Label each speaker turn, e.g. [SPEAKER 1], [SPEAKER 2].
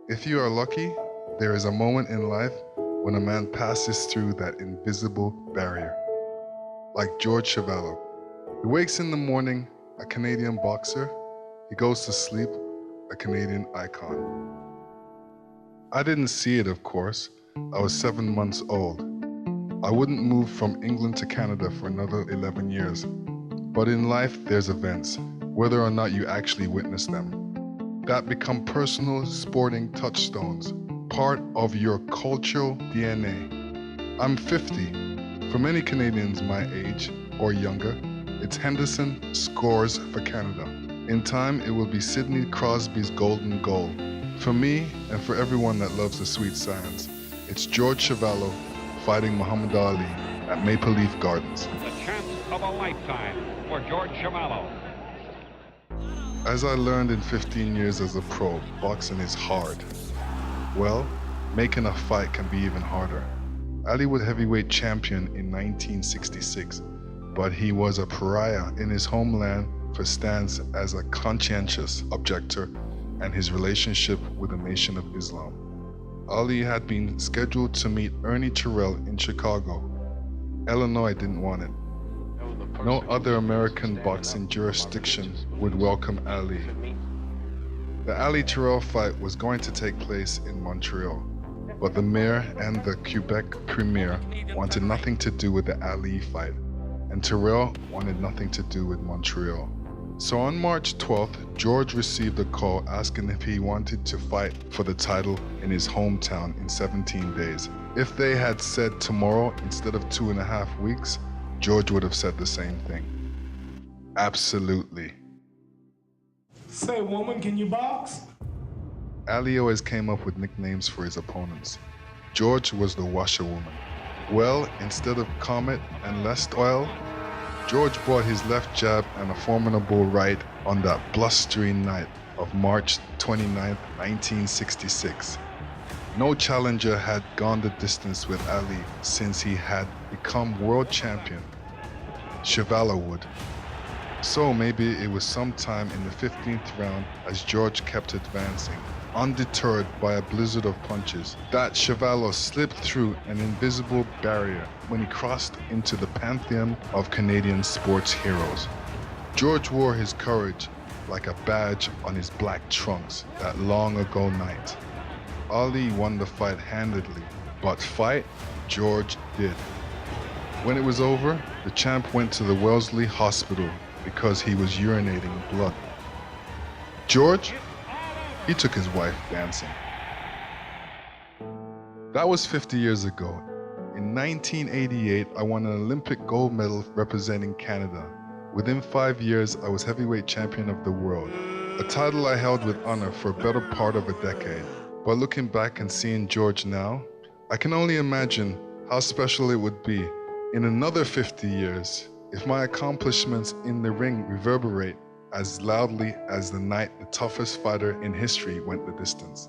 [SPEAKER 1] If you are lucky, there is a moment in life when a man passes through that invisible barrier, like George Chuvalo. He wakes in the morning, a Canadian boxer. He goes to sleep, a Canadian icon. I didn't see it, of course. I was 7 months old. I wouldn't move from England to Canada for another 11 years. But in life, there's events, whether or not you actually witness them, that become personal sporting touchstones, part of your cultural DNA. I'm 50. For many Canadians my age or younger, it's Henderson scores for Canada. In time, it will be Sidney Crosby's golden goal. For me, and for everyone that loves the sweet science, it's George Chuvalo fighting Muhammad Ali at Maple Leaf Gardens.
[SPEAKER 2] The chance of a lifetime for George Chuvalo.
[SPEAKER 1] As I learned in 15 years as a pro, boxing is hard. Well, making a fight can be even harder. Ali was heavyweight champion in 1966, but he was a pariah in his homeland for stance as a conscientious objector and his relationship with the Nation of Islam. Ali had been scheduled to meet Ernie Terrell in Chicago. Illinois didn't want it. No other American boxing jurisdiction would welcome Ali. The Ali Terrell fight was going to take place in Montreal, but the mayor and the Quebec premier wanted nothing to do with the Ali fight, and Terrell wanted nothing to do with Montreal. So on March 12th, George received a call asking if he wanted to fight for the title in his hometown in 17 days. If they had said tomorrow instead of 2.5 weeks, George would have said the same thing. Absolutely.
[SPEAKER 3] Say, woman, can you box?
[SPEAKER 1] Ali always came up with nicknames for his opponents. George was the washerwoman. Well, instead of Comet and Lest Oil, George brought his left jab and a formidable right on that blustery night of March 29, 1966. No challenger had gone the distance with Ali since he had become world champion. Chuvalo would. So maybe it was sometime in the 15th round as George kept advancing, undeterred by a blizzard of punches, that Chuvalo slipped through an invisible barrier when he crossed into the pantheon of Canadian sports heroes. George wore his courage like a badge on his black trunks that long ago night. Ali won the fight handedly, but fight George did. When it was over, the champ went to the Wellesley Hospital because he was urinating blood. George, he took his wife dancing. That was 50 years ago. In 1988, I won an Olympic gold medal representing Canada. Within 5 years, I was heavyweight champion of the world, a title I held with honor for a better part of a decade. But looking back and seeing George now, I can only imagine how special it would be in another 50 years if my accomplishments in the ring reverberate as loudly as the night the toughest fighter in history went the distance.